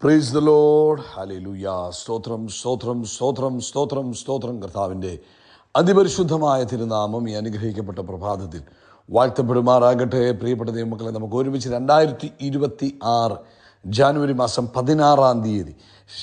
Praise the Lord. Hallelujah. സ്തോത്രം സ്തോത്രം സ്തോത്രം സ്തോത്രം സ്തോത്രം. കർത്താവിൻ്റെ അതിപരിശുദ്ധമായ തിരുനാമം ഈ അനുഗ്രഹിക്കപ്പെട്ട പ്രഭാതത്തിൽ വാഴ്ത്തപ്പെടുമാറാകട്ടെ. പ്രിയപ്പെട്ട ദൈവമക്കളെ, നമുക്ക് ഒരുമിച്ച് 2026 ജാനുവരി മാസം 16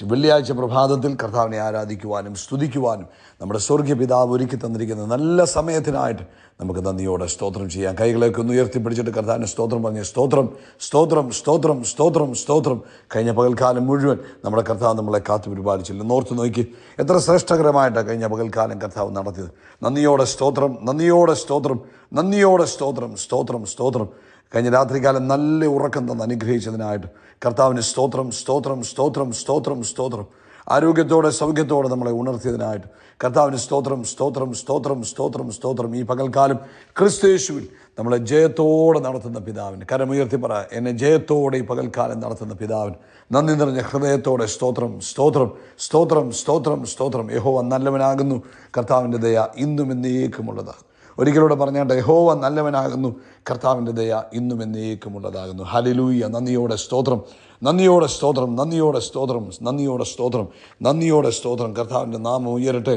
വെള്ളിയാഴ്ച പ്രഭാതത്തിൽ കർത്താവിനെ ആരാധിക്കുവാനും സ്തുതിക്കുവാനും നമ്മുടെ സ്വർഗീയ പിതാവ് ഒരുക്കി തന്നിരിക്കുന്ന നല്ല സമയത്തിനായിട്ട് നമുക്ക് നന്ദിയോടെ സ്തോത്രം ചെയ്യാം. കൈകളൊക്കെ ഒന്ന് ഉയർത്തിപ്പിടിച്ചിട്ട് കർത്താവിന് സ്തോത്രം പറഞ്ഞ് സ്തോത്രം സ്തോത്രം സ്തോത്രം സ്തോത്രം സ്തോത്രം. കഴിഞ്ഞ പകൽക്കാലം മുഴുവൻ നമ്മുടെ കർത്താവ് നമ്മളെ കാത്തു പരിപാലിച്ചില്ല. ഓർത്ത് നോക്കി എത്ര ശ്രേഷ്ഠകരമായിട്ടാണ് കഴിഞ്ഞ പകൽക്കാലം കർത്താവ് നടത്തിയത്. നന്ദിയോടെ സ്തോത്രം, നന്ദിയോടെ സ്തോത്രം, നന്ദിയോടെ സ്തോത്രം, സ്തോത്രം സ്തോത്രം. കഴിഞ്ഞ രാത്രികാലം നല്ല ഉറക്കം തന്ന് അനുഗ്രഹിച്ചതിനായിട്ട് കർത്താവിന് സ്തോത്രം സ്തോത്രം സ്തോത്രം സ്തോത്രം സ്തോത്രം. ആരോഗ്യത്തോടെ സൗഖ്യത്തോടെ നമ്മളെ ഉണർത്തിയതിനായിട്ട് കർത്താവിന് സ്തോത്രം സ്തോത്രം സ്തോത്രം സ്തോത്രം സ്തോത്രം. ഈ പകൽക്കാലം ക്രിസ്തുയേശുവിൽ നമ്മളെ ജയത്തോടെ നടത്തുന്ന പിതാവിന് കരമുയർത്തി പറ, എന്നെ ജയത്തോടെ ഈ പകൽക്കാലം നടത്തുന്ന പിതാവിന് നന്ദി നിറഞ്ഞ ഹൃദയത്തോടെ സ്തോത്രം സ്തോത്രം സ്തോത്രം സ്തോത്രം സ്തോത്രം. യഹോവ നല്ലവനാകുന്നു, കർത്താവിൻ്റെ ദയ ഇന്നും എന്നേക്കുമുള്ളതാണ്. ഒരിക്കലൂടെ പറഞ്ഞാൽ യഹോവ നല്ലവനാകുന്നു, കർത്താവിൻ്റെ ദയ ഇന്നും എന്നേക്കുമുള്ളതാകുന്നു. ഹല്ലേലൂയ. നന്ദിയോടെ സ്തോത്രം, നന്ദിയോടെ സ്തോത്രം, നന്ദിയോടെ സ്തോത്രം, നന്ദിയോടെ സ്തോത്രം, നന്ദിയോടെ സ്തോത്രം. കർത്താവിൻ്റെ നാമം ഉയരട്ടെ.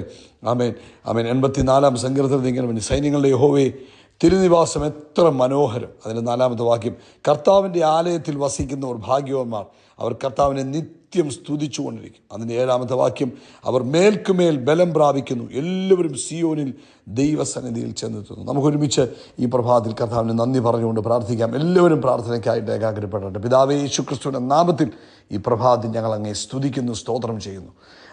ആമേൻ ആമേൻ. 84 സങ്കീർത്തനത്തിൽ ഇങ്ങനെ പറഞ്ഞു, സൈന്യങ്ങളുടെ യഹോവേ തിരുനിവാസം എത്ര മനോഹരം. അതിൻ്റെ 4-ാമത്തെ വാക്യം, കർത്താവിൻ്റെ ആലയത്തിൽ വസിക്കുന്നവർ ഭാഗ്യവാന്മാർ, അവർ കർത്താവിനെ നിത്യം സ്തുതിച്ചുകൊണ്ടിരിക്കും. അതിൻ്റെ 7-ാമത്തെ വാക്യം, അവർ മേൽക്കുമേൽ ബലം പ്രാപിക്കുന്നു, എല്ലാവരും സിയോനിൽ ദൈവസന്നിധിയിൽ ചെന്നെത്തുന്നു. നമുക്കൊരുമിച്ച് ഈ പ്രഭാതത്തിൽ കർത്താവിന് നന്ദി പറഞ്ഞുകൊണ്ട് പ്രാർത്ഥിക്കാം. എല്ലാവരും പ്രാർത്ഥനയ്ക്കായിട്ട് ഏകാഗ്രപ്പെടട്ടെ. പിതാവേ യേശുക്രിസ്തുവിൻ്റെ നാമത്തിൽ ഈ പ്രഭാതത്തിൽ ഞങ്ങൾ അങ്ങേ സ്തുതിക്കുന്നു, സ്തോത്രം ചെയ്യുന്നു.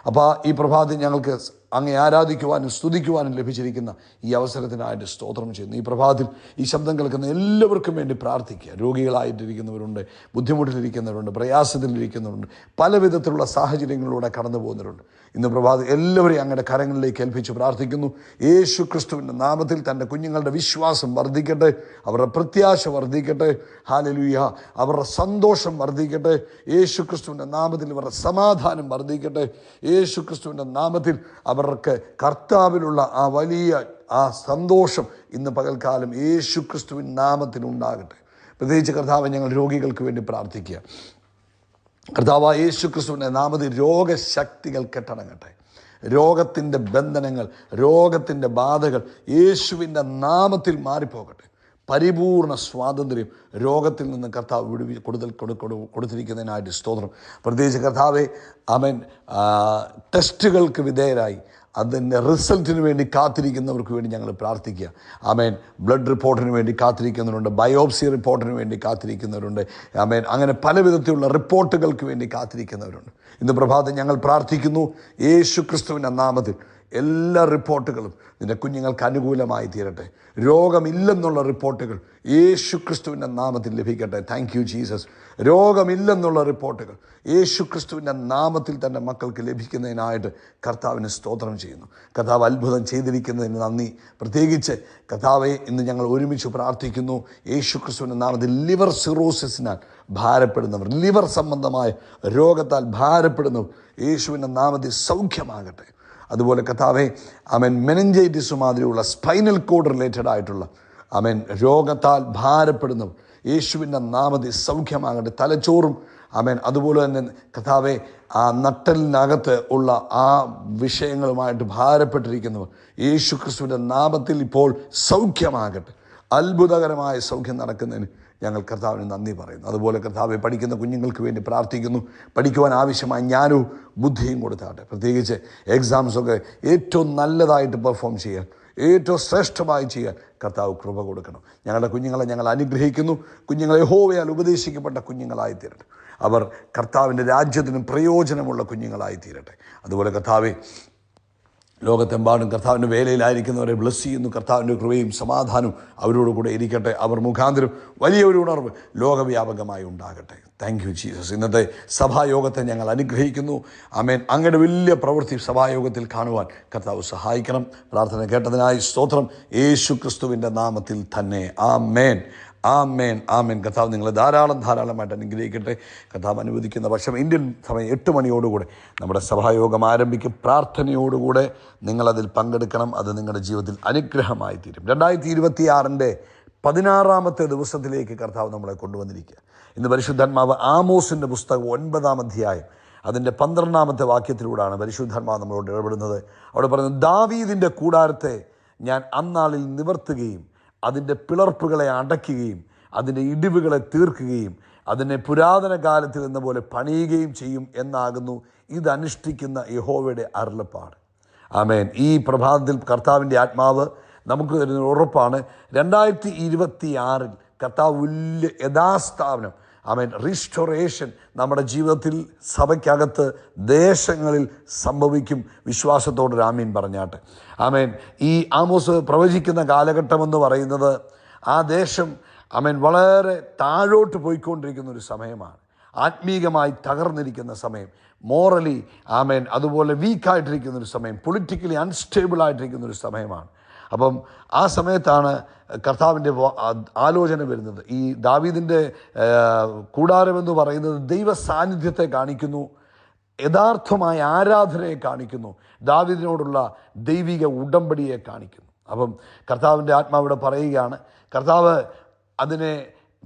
അപ്പോൾ ഈ പ്രഭാതത്തിൽ ഞങ്ങൾക്ക് അങ്ങേ ആരാധിക്കുവാനും സ്തുതിക്കുവാനും ലഭിച്ചിരിക്കുന്ന ഈ അവസരത്തിനായിട്ട് സ്തോത്രം ചെയ്യുന്നു. ഈ പ്രഭാതത്തിൽ ഈ ശബ്ദം കേൾക്കുന്ന എല്ലാവർക്കും വേണ്ടി പ്രാർത്ഥിക്കുക. രോഗികളായിട്ടിരിക്കുന്നവരുണ്ട്, ബുദ്ധിമുട്ടിലിരിക്കുന്നവരുണ്ട്, പ്രയാസത്തിലിരിക്കുന്നവരുണ്ട്, പല വിധത്തിലുള്ള സാഹചര്യങ്ങളിലൂടെ കടന്നു പോകുന്നവരുണ്ട്. ഇന്ന് പ്രഭാതം എല്ലാവരെയും അങ്ങയുടെ കരങ്ങളിലേക്ക് ഏൽപ്പിച്ച് പ്രാർത്ഥിക്കുന്നു. യേശു ക്രിസ്തുവിൻ്റെ നാമത്തിൽ തൻ്റെ കുഞ്ഞുങ്ങളുടെ വിശ്വാസം വർദ്ധിക്കട്ടെ, അവരുടെ പ്രത്യാശ വർദ്ധിക്കട്ടെ. ഹല്ലേലൂയ. അവരുടെ സന്തോഷം വർദ്ധിക്കട്ടെ. യേശു ക്രിസ്തുവിൻ്റെ നാമത്തിൽ അവരുടെ സമാധാനം വർദ്ധിക്കട്ടെ. യേശു ക്രിസ്തുവിൻ്റെ നാമത്തിൽ അവർക്ക് കർത്താവിലുള്ള ആ വലിയ ആ സന്തോഷം ഇന്ന് പകൽക്കാലം യേശു ക്രിസ്തുവിൻ നാമത്തിൽ ഉണ്ടാകട്ടെ. പ്രത്യേകിച്ച് കർത്താവ്, ഞങ്ങൾ രോഗികൾക്ക് വേണ്ടി പ്രാർത്ഥിക്കുക. കർത്താവ് യേശു ക്രിസ്തുവിൻ്റെ നാമത്തിൽ രോഗശക്തികൾ കെട്ടടങ്ങട്ടെ. രോഗത്തിൻ്റെ ബന്ധനങ്ങൾ, രോഗത്തിൻ്റെ ബാധകൾ യേശുവിൻ്റെ നാമത്തിൽ മാറിപ്പോകട്ടെ. പരിപൂർണ സ്വാതന്ത്ര്യം രോഗത്തിൽ നിന്ന് കർത്താവ് കൊടുത്തിരിക്കുന്നതിനായിട്ട് സ്തോത്രം. പ്രത്യേകിച്ച് കർത്താവെ ആമേൻ, ടെസ്റ്റുകൾക്ക് വിധേയരായി അതിൻ്റെ റിസൾട്ടിന് വേണ്ടി കാത്തിരിക്കുന്നവർക്ക് വേണ്ടി ഞങ്ങൾ പ്രാർത്ഥിക്കുക. ആമേൻ. ബ്ലഡ് റിപ്പോർട്ടിന് വേണ്ടി കാത്തിരിക്കുന്നവരുണ്ട്, ബയോപ്സി റിപ്പോർട്ടിന് വേണ്ടി കാത്തിരിക്കുന്നവരുണ്ട്. ആമേൻ. അങ്ങനെ പല വിധത്തിലുള്ള റിപ്പോർട്ടുകൾക്ക് വേണ്ടി കാത്തിരിക്കുന്നവരുണ്ട്. ഇന്ന് പ്രഭാതം ഞങ്ങൾ പ്രാർത്ഥിക്കുന്നു, യേശു ക്രിസ്തുവിൻ്റെ നാമത്തിൽ എല്ലാ റിപ്പോർട്ടുകളും നിൻ്റെ കുഞ്ഞുങ്ങൾക്ക് അനുകൂലമായി തീരട്ടെ. രോഗമില്ലെന്നുള്ള റിപ്പോർട്ടുകൾ യേശു ക്രിസ്തുവിൻ്റെ നാമത്തിൽ ലഭിക്കട്ടെ. Thank you Jesus. രോഗമില്ലെന്നുള്ള റിപ്പോർട്ടുകൾ യേശു ക്രിസ്തുവിൻ്റെ നാമത്തിൽ തൻ്റെ മക്കൾക്ക് ലഭിക്കുന്നതിനായിട്ട് കർത്താവിന് സ്തോത്രം ചെയ്യുന്നു. കർത്താവ് അത്ഭുതം ചെയ്തിരിക്കുന്നതിന് നന്ദി. പ്രത്യേകിച്ച് കർത്താവെ, ഇന്ന് ഞങ്ങൾ ഒരുമിച്ച് പ്രാർത്ഥിക്കുന്നു. യേശു ക്രിസ്തുവിൻ്റെ നാമത്തിൽ ലിവർ സിറോസിസിനാൽ ഭാരപ്പെടുന്നവർ, ലിവർ സംബന്ധമായ രോഗത്താൽ ഭാരപ്പെടുന്നവർ യേശുവിൻ്റെ നാമത്തിൽ സൗഖ്യമാകട്ടെ. അതുപോലെ കർത്താവെ, ആമേൻ, മെനിഞ്ചൈറ്റിസ് മാതിരിയുള്ള സ്പൈനൽ കോഡ് റിലേറ്റഡ് ആയിട്ടുള്ള ആമേൻ രോഗത്താൽ ഭാരപ്പെടുന്നവർ യേശുവിൻ്റെ നാമത്തിൽ സൗഖ്യമാകട്ടെ. തലച്ചോറും ആമേൻ, അതുപോലെ തന്നെ കർത്താവെ, ആ നട്ടലിനകത്ത് ഉള്ള ആ വിഷയങ്ങളുമായിട്ട് ഭാരപ്പെട്ടിരിക്കുന്നവർ യേശു ക്രിസ്തുവിൻ്റെ നാമത്തിൽ ഇപ്പോൾ സൗഖ്യമാകട്ടെ. അത്ഭുതകരമായ സൗഖ്യം നടക്കുന്നതിന് ഞങ്ങൾ കർത്താവിന് നന്ദി പറയുന്നു. അതുപോലെ കർത്താവെ, പഠിക്കുന്ന കുഞ്ഞുങ്ങൾക്ക് വേണ്ടി പ്രാർത്ഥിക്കുന്നു. പഠിക്കുവാൻ ആവശ്യമായ ജ്ഞാനവും ബുദ്ധിയും കൊടുത്താട്ടെ. പ്രത്യേകിച്ച് എക്സാംസൊക്കെ ഏറ്റവും നല്ലതായിട്ട് പെർഫോം ചെയ്യാൻ, ഏറ്റവും ശ്രേഷ്ഠമായി ചെയ്യാൻ കർത്താവ് കൃപ കൊടുക്കണം. ഞങ്ങളുടെ കുഞ്ഞുങ്ങളെ ഞങ്ങൾ അനുഗ്രഹിക്കുന്നു. കുഞ്ഞുങ്ങളെ യഹോവയാൽ ഉപദേശിക്കപ്പെട്ട കുഞ്ഞുങ്ങളായി തീരട്ടെ. അവർ കർത്താവിൻ്റെ രാജ്യത്തിനും പ്രയോജനമുള്ള കുഞ്ഞുങ്ങളായി തീരട്ടെ. അതുപോലെ കർത്താവെ, ലോകത്തെമ്പാടും കർത്താവിൻ്റെ വേലയിലായിരിക്കുന്നവരെ ബ്ലസ് ചെയ്യുന്നു. കർത്താവിൻ്റെ കൃപയും സമാധാനവും അവരോട് കൂടെ ഇരിക്കട്ടെ. അവർ മുഖാന്തരം വലിയൊരു ഉണർവ് ലോകവ്യാപകമായി ഉണ്ടാകട്ടെ. Thank you Jesus. ഇന്നത്തെ സഭായോഗത്തെ ഞങ്ങൾ അനുഗ്രഹിക്കുന്നു. ആമേൻ. അങ്ങയുടെ വലിയ പ്രവൃത്തി സഭായോഗത്തിൽ കാണുവാൻ കർത്താവ് സഹായിക്കണം. പ്രാർത്ഥന കേട്ടതിനായി സ്തോത്രം. യേശു ക്രിസ്തുവിൻ്റെ നാമത്തിൽ തന്നെ. ആമേൻ ആമേൻ ആമേൻ. കർത്താവ് നിങ്ങളെ ധാരാളമായിട്ട് അനുഗ്രഹിക്കട്ടെ. കർത്താവ് അനുവദിക്കുന്ന പക്ഷം ഇന്ത്യൻ സമയം 8 മണിയോടുകൂടെ നമ്മുടെ സഭായോഗം ആരംഭിക്കും. പ്രാർത്ഥനയോടുകൂടെ നിങ്ങളതിൽ പങ്കെടുക്കണം. അത് നിങ്ങളുടെ ജീവിതത്തിൽ അനുഗ്രഹമായി തീരും. 2026 16-ാമത്തെ ദിവസത്തിലേക്ക് കർത്താവ് നമ്മളെ കൊണ്ടുവന്നിരിക്കുക. ഇന്ന് പരിശുദ്ധാത്മാവ് ആമോസിൻ്റെ പുസ്തകം 9-ാം അധ്യായം അതിൻ്റെ 12-ാമത്തെ വാക്യത്തിലൂടെയാണ് പരിശുദ്ധാത്മാവ് നമ്മളോട് ഇടപെടുന്നത്. അവിടെ പറയുന്നത്, ദാവീദിൻ്റെ കൂടാരത്തെ ഞാൻ അന്നാളിൽ നിവർത്തുകയും അതിൻ്റെ പിളർപ്പുകളെ അടയ്ക്കുകയും അതിൻ്റെ ഇടിവുകളെ തീർക്കുകയും അതിനെ പുരാതന കാലത്തിൽ എന്ന പോലെ പണിയുകയും ചെയ്യും എന്നാകുന്നു ഇതനുഷ്ഠിക്കുന്ന യഹോവയുടെ അരുളപ്പാട്. ആമേൻ. ഈ പ്രഭാതത്തിൽ കർത്താവിൻ്റെ ആത്മാവ് നമുക്ക് തരുന്ന ഉറപ്പാണ്. 2026 കർത്താവ് വലിയ യഥാസ്ഥാപനം, ആമേൻ, റീസ്റ്റോറേഷൻ നമ്മുടെ ജീവിതത്തിൽ, സഭയ്ക്കകത്ത്, ദേശങ്ങളിൽ സംഭവിക്കും. വിശ്വാസത്തോടൊരു ആമീൻ പറഞ്ഞാട്ടെ. ആമേൻ. ഈ ആമോസ് പ്രവചിക്കുന്ന കാലഘട്ടമെന്ന് പറയുന്നത് ആ ദേശം, ആമേൻ, വളരെ താഴോട്ട് പോയിക്കൊണ്ടിരിക്കുന്ന ഒരു സമയമാണ്. ആത്മീകമായി തകർന്നിരിക്കുന്ന സമയം, മോറലി, ആമേൻ, അതുപോലെ വീക്കായിട്ടിരിക്കുന്ന ഒരു സമയം, പൊളിറ്റിക്കലി അൺസ്റ്റേബിൾ ആയിട്ടിരിക്കുന്ന ഒരു സമയമാണ്. അപ്പം ആ സമയത്താണ് കർത്താവിൻ്റെ ആലോചന വരുന്നത്. ഈ ദാവീദിൻ്റെ കൂടാരമെന്ന് പറയുന്നത് ദൈവ സാന്നിധ്യത്തെ കാണിക്കുന്നു, യഥാർത്ഥമായ ആരാധനയെ കാണിക്കുന്നു, ദാവീദിനോടുള്ള ദൈവിക ഉടമ്പടിയെ കാണിക്കുന്നു. അപ്പം കർത്താവിൻ്റെ ആത്മാവിടെ പറയുകയാണ്, കർത്താവ് അതിനെ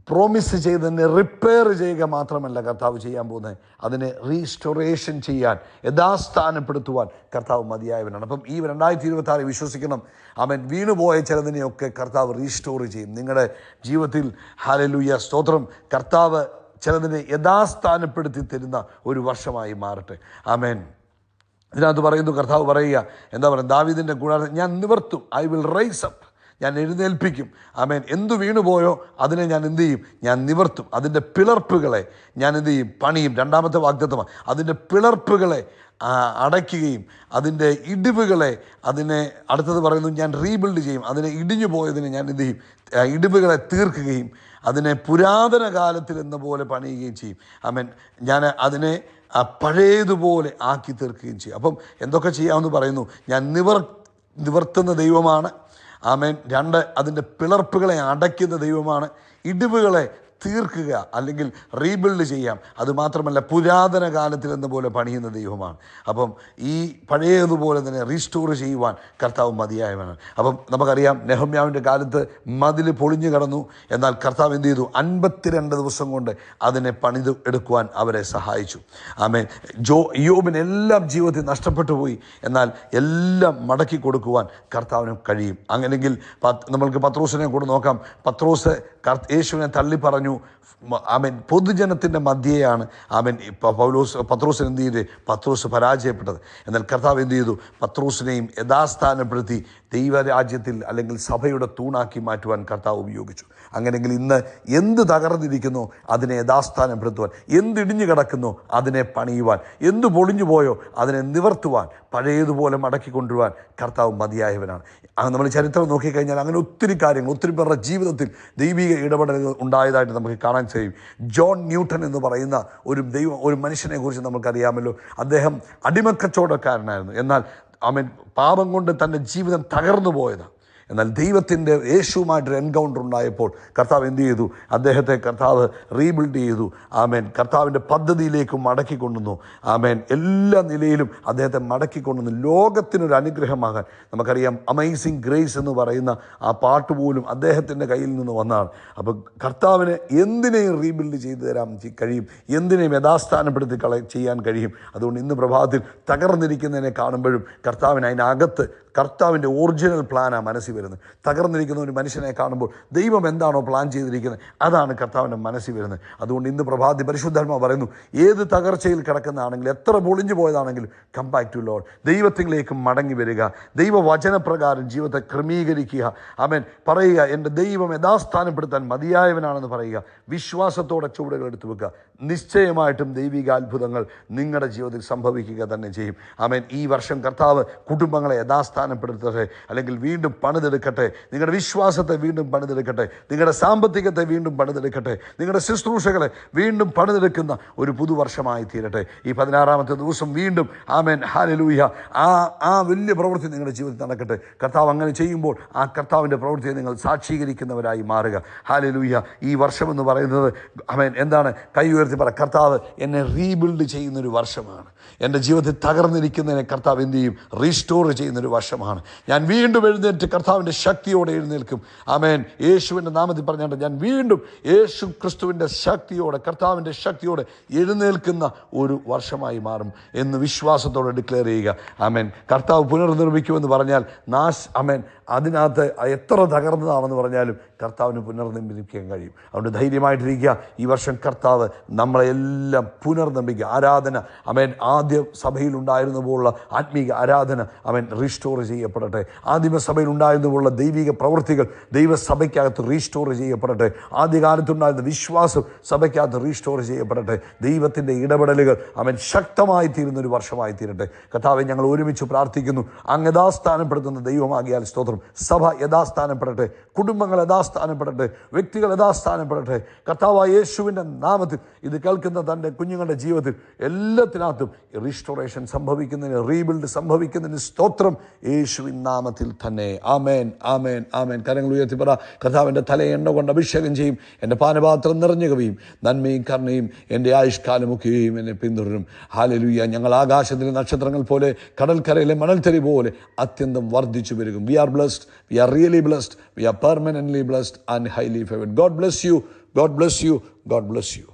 പ്രോമിസ് ചെയ്തതിനെ റിപ്പയർ ചെയ്യുക മാത്രമല്ല കർത്താവ് ചെയ്യാൻ പോകുന്നത്, അതിനെ റീസ്റ്റോറേഷൻ ചെയ്യാൻ, യഥാസ്ഥാനപ്പെടുത്തുവാൻ കർത്താവ് മതിയായവനാണ്. അപ്പം ഈ 2026 വിശ്വസിക്കണം, അവൻ വീണുപോയ ചിലതിനെയൊക്കെ കർത്താവ് റീസ്റ്റോർ ചെയ്യും. നിങ്ങളുടെ ജീവിതത്തിൽ ഹല്ലേലൂയ സ്തോത്രം, കർത്താവ് ചിലതിനെ യഥാസ്ഥാനപ്പെടുത്തി തരുന്ന ഒരു വർഷമായി മാറട്ടെ. ആമേൻ. ഇതിനകത്ത് പറയുന്നു, കർത്താവ് പറയുക, എന്താ പറയുക, ദാവീദിൻ്റെ കൂടാരം ഞാൻ നിവർത്തും, ഐ വിൽ റൈസ് അപ്പ്, ഞാൻ എഴുന്നേൽപ്പിക്കും. ആമേൻ. എന്തു വീണുപോയോ അതിനെ ഞാൻ എന്തു ചെയ്യും? ഞാൻ നിവർത്തും. അതിൻ്റെ പിളർപ്പുകളെ ഞാൻ എന്തു ചെയ്യും? പണിയും. 2-ാമത്തെ വാഗ്ദത്തമാണ്, അതിൻ്റെ പിളർപ്പുകളെ അടയ്ക്കുകയും അതിൻ്റെ ഇടിവുകളെ, അതിനെ അടുത്തത് പറയുന്നു, ഞാൻ റീബിൽഡ് ചെയ്യും. അതിനെ ഇടിഞ്ഞു പോയതിനെ ഞാൻ എന്തു ചെയ്യും? ഇടിവുകളെ തീർക്കുകയും അതിനെ പുരാതന കാലത്തിൽ എന്ന പോലെ പണിയുകയും ചെയ്യും. ആമേൻ. ഞാൻ അതിനെ പഴയതുപോലെ ആക്കി തീർക്കുകയും ചെയ്യും. അപ്പം എന്തൊക്കെ ചെയ്യാമെന്ന് പറയുന്നു, ഞാൻ നിവർത്തുന്ന ദൈവമാണ്. ആമേൻ. 2, അതിൻ്റെ പിളർപ്പുകളെ അടയ്ക്കുന്ന ദൈവമാണ്. ഇടിവുകളെ തീർക്കുക അല്ലെങ്കിൽ റീബിൽഡ് ചെയ്യാം. അതുമാത്രമല്ല, പുരാതന കാലത്തിൽ എന്ന പോലെ പണിയുന്ന ദൈവമാണ്. അപ്പം ഈ പഴയതുപോലെ തന്നെ റീസ്റ്റോർ ചെയ്യുവാൻ കർത്താവ് മതിയായവനാണ്. അപ്പം നമുക്കറിയാം, നെഹമ്യാവിൻ്റെ കാലത്ത് മതിൽ പൊളിഞ്ഞു കടന്നു. എന്നാൽ കർത്താവ് എന്ത് ചെയ്തു? 52 ദിവസം കൊണ്ട് അതിനെ പണിത് എടുക്കുവാൻ അവരെ സഹായിച്ചു. ആമേൻ. യോബിന് എല്ലാം ജീവിതത്തിൽ നഷ്ടപ്പെട്ടു പോയി, എന്നാൽ എല്ലാം മടക്കി കൊടുക്കുവാൻ കർത്താവിന് കഴിയും. അങ്ങനെയെങ്കിൽ നമ്മൾക്ക് പത്രോസിനെ കൂടെ നോക്കാം. പത്രോസ് യേശുവിനെ തള്ളി പറഞ്ഞു. ആമേൻ. പൊതുജനത്തിൻ്റെ മധ്യയാണ് ആമേൻ പത്രോസിന് എന്ത് ചെയ്ത്? പത്രോസ് പരാജയപ്പെട്ടത്. എന്നാൽ കർത്താവ് എന്ത് ചെയ്തു? പത്രോസിനെയും യഥാസ്ഥാനപ്പെടുത്തി ദൈവരാജ്യത്തിൽ അല്ലെങ്കിൽ സഭയുടെ തൂണാക്കി മാറ്റുവാൻ കർത്താവ് ഉപയോഗിച്ചു. അങ്ങനെയെങ്കിൽ ഇന്ന് എന്ത് തകർന്നിരിക്കുന്നോ അതിനെ യഥാസ്ഥാനപ്പെടുത്തുവാൻ, എന്തിടിഞ്ഞു കിടക്കുന്നോ അതിനെ പണിയുവാൻ, എന്ത് പൊളിഞ്ഞു പോയോ അതിനെ നിവർത്തുവാൻ, പഴയതുപോലെ മടക്കി കൊണ്ടുവരുവാൻ കർത്താവ് മതിയായവനാണ്. നമ്മൾ ചരിത്രം നോക്കിക്കഴിഞ്ഞാൽ അങ്ങനെ ഒത്തിരി കാര്യങ്ങൾ, ഒത്തിരി പേരുടെ ജീവിതത്തിൽ ദൈവിക ഇടപെടലുകൾ ഉണ്ടായതായിട്ട് നമുക്ക് കാണാൻ കഴിയും. ജോൺ ന്യൂട്ടൺ എന്ന് പറയുന്ന ഒരു മനുഷ്യനെ കുറിച്ച് നമുക്കറിയാമല്ലോ. അദ്ദേഹം അടിമക്കച്ചവടക്കാരനായിരുന്നു. എന്നാൽ അവൻ പാപം കൊണ്ട് തൻ്റെ ജീവിതം തകർന്നു പോയതാണ്. എന്നാൽ ദൈവത്തിൻ്റെ യേശുവുമായിട്ടൊരു എൻകൗണ്ടർ ഉണ്ടായപ്പോൾ കർത്താവ് എന്ത് ചെയ്തു? അദ്ദേഹത്തെ കർത്താവ് റീബിൽഡ് ചെയ്തു. ആമേൻ. കർത്താവിൻ്റെ പദ്ധതിയിലേക്ക് മടക്കിക്കൊണ്ടുവന്നു. ആമേൻ. എല്ലാ നിലയിലും അദ്ദേഹത്തെ മടക്കിക്കൊണ്ടുവന്നു. ലോകത്തിനൊരു അനുഗ്രഹമാകാൻ. നമുക്കറിയാം, അമേസിങ് ഗ്രേസ് എന്ന് പറയുന്ന ആ പാട്ട് പോലും അദ്ദേഹത്തിൻ്റെ കയ്യിൽ നിന്ന് വന്നതാണ്. അപ്പോൾ കർത്താവിന് എന്തിനേയും റീബിൽഡ് ചെയ്തു തരാൻ കഴിയും, എന്തിനേയും യഥാസ്ഥാനപ്പെടുത്തി ചെയ്യാൻ കഴിയും. അതുകൊണ്ട് ഇന്ന് പ്രഭാതത്തിൽ തകർന്നിരിക്കുന്നതിനെ കാണുമ്പോഴും കർത്താവിന് അതിനകത്ത് കർത്താവിൻ്റെ ഒറിജിനൽ പ്ലാനാണ് മനസ്സിൽ വരുന്നത്. തകർന്നിരിക്കുന്ന ഒരു മനുഷ്യനെ കാണുമ്പോൾ ദൈവം എന്താണോ പ്ലാൻ ചെയ്തിരിക്കുന്നത് അതാണ് കർത്താവിൻ്റെ മനസ്സിൽ വരുന്നത്. അതുകൊണ്ട് ഇന്ന് പ്രഭാതി പരിശുദ്ധാത്മാവ് പറയുന്നു, ഏത് തകർച്ചയിൽ കിടക്കുന്നതാണെങ്കിലും, എത്ര പൊളിഞ്ഞു പോയതാണെങ്കിലും, കം ബാക്ക് ടു ലോർഡ്. ദൈവത്തിലേക്ക് മടങ്ങി വരിക, ദൈവവചനപ്രകാരം ജീവിതത്തെ ക്രമീകരിക്കുക. ആമേൻ. പറയുക, എൻ്റെ ദൈവം യഥാസ്ഥാനപ്പെടുത്താൻ മതിയായവനാണെന്ന് പറയുക. വിശ്വാസത്തോടെ ചുവടുകൾ എടുത്തു വെക്കുക. നിശ്ചയമായിട്ടും ദൈവിക അത്ഭുതങ്ങൾ നിങ്ങളുടെ ജീവിതത്തിൽ സംഭവിക്കുക തന്നെ ചെയ്യും. ആമേൻ. ഈ വർഷം കർത്താവ് കുടുംബങ്ങളെ യഥാസ്ഥാനപ്പെടുത്തട്ടെ, അല്ലെങ്കിൽ വീണ്ടും പണിതെടുക്കട്ടെ. നിങ്ങളുടെ വിശ്വാസത്തെ വീണ്ടും പണിതെടുക്കട്ടെ. നിങ്ങളുടെ സാമ്പത്തികത്തെ വീണ്ടും പണിതെടുക്കട്ടെ. നിങ്ങളുടെ ശുശ്രൂഷകളെ വീണ്ടും പണിതെടുക്കുന്ന ഒരു പുതുവർഷമായി തീരട്ടെ. ഈ 16-ാമത്തെ ദിവസം വീണ്ടും ആമേൻ ഹല്ലേലൂയ ആ വലിയ പ്രവൃത്തി നിങ്ങളുടെ ജീവിതത്തിൽ നടക്കട്ടെ. കർത്താവ് അങ്ങനെ ചെയ്യുമ്പോൾ ആ കർത്താവിൻ്റെ പ്രവൃത്തിയെ നിങ്ങൾ സാക്ഷീകരിക്കുന്നവരായി മാറുക. ഹല്ലേലൂയ. ഈ വർഷമെന്ന് പറയുന്നത് ആമേൻ എന്താണ്? കൈ ഉയർത്തി പറ, കർത്താവ് എന്നെ റീബിൽഡ് ചെയ്യുന്നൊരു വർഷമാണ്. എൻ്റെ ജീവിതത്തിൽ തകർന്നിരിക്കുന്നതിനെ കർത്താവ് എന്ത് ചെയ്യും? റീസ്റ്റോർ ചെയ്യുന്നൊരു വർഷമാണ്. ഞാൻ വീണ്ടും എഴുന്നേറ്റ് കർത്താവ് കർത്താവിൻ്റെ ശക്തിയോടെ എഴുന്നേൽക്കും. ആമേൻ. യേശുവിൻ്റെ നാമത്തിൽ പറഞ്ഞാണ്ട് ഞാൻ വീണ്ടും യേശു ക്രിസ്തുവിൻ്റെ ശക്തിയോടെ, കർത്താവിൻ്റെ ശക്തിയോടെ എഴുന്നേൽക്കുന്ന ഒരു വർഷമായി മാറും എന്ന് വിശ്വാസത്തോടെ ഡിക്ലെയർ ചെയ്യുക. ആമേൻ. കർത്താവ് പുനർനിർമ്മിക്കുമെന്ന് പറഞ്ഞാൽ ആമേൻ, അതിനകത്ത് എത്ര തകർന്നതാണെന്ന് പറഞ്ഞാലും കർത്താവിന് പുനർനിർമ്മിക്കാൻ കഴിയും. അതുകൊണ്ട് ധൈര്യമായിട്ടിരിക്കുക. ഈ വർഷം കർത്താവ് നമ്മളെല്ലാം പുനർനിർമ്മിക്കുക. ആരാധന ആമേൻ, ആദ്യ സഭയിലുണ്ടായിരുന്ന പോലുള്ള ആത്മീക ആരാധന ആമേൻ റീസ്റ്റോർ ചെയ്യപ്പെടട്ടെ. ആദിമ സഭയിൽ ഉണ്ടായിരുന്ന പോലുള്ള ദൈവിക പ്രവൃത്തികൾ ദൈവസഭയ്ക്കകത്ത് റീസ്റ്റോർ ചെയ്യപ്പെടട്ടെ. ആദ്യകാലത്തുണ്ടായിരുന്ന വിശ്വാസം സഭയ്ക്കകത്ത് റീസ്റ്റോർ ചെയ്യപ്പെടട്ടെ. ദൈവത്തിൻ്റെ ഇടപെടലുകൾ ആമേൻ ശക്തമായി തീരുന്ന ഒരു വർഷമായി തീരട്ടെ. കർത്താവെ, ഞങ്ങൾ ഒരുമിച്ച് പ്രാർത്ഥിക്കുന്നു. അങ്ങ് യഥാസ്ഥാനപ്പെടുത്തുന്ന ദൈവമാകിയാൽ സ്തോത്രം. സഭ യഥാസ്ഥാനപ്പെടട്ടെ, കുടുംബങ്ങൾ യഥാസ്ഥാനപ്പെടട്ടെ, വ്യക്തികൾ യഥാസ്ഥാനപ്പെടട്ടെ. കർത്താവായ യേശുവിൻ്റെ നാമത്തിൽ ഇത് കേൾക്കുന്ന തൻ്റെ കുഞ്ഞുങ്ങളുടെ ജീവിതത്തിൽ എല്ലാത്തിനകത്തും റീസ്റ്റോറേഷൻ സംഭവിക്കുന്നതിന്, റീബിൽഡ് സംഭവിക്കുന്നതിന് സ്തോത്രം യേശുവിൻ നാമത്തിൽ തന്നെ. ആമേൻ, ആമേൻ, ആമേൻ. കരങ്ങൾ ഉയർത്തി പറ. കർത്താവിൻ്റെ തല എണ്ണ കൊണ്ട് അഭിഷേകം ചെയ്യും, എൻ്റെ പാനപാത്രം നിറഞ്ഞു കവിയും, നന്മയും കരുണയും എൻ്റെ ആയുഷ്കാലമൊക്കെയും എന്നെ പിന്തുടരും. ഹല്ലേലൂയ. ഞങ്ങൾ ആകാശത്തിലെ നക്ഷത്രങ്ങൾ പോലെ, കടൽക്കരയിലെ മണൽത്തരി പോലെ അത്യന്തം വർദ്ധിച്ചു വരും. We are blessed. We are really blessed. We are permanently blessed and highly favored. God bless you. God bless you. God bless you.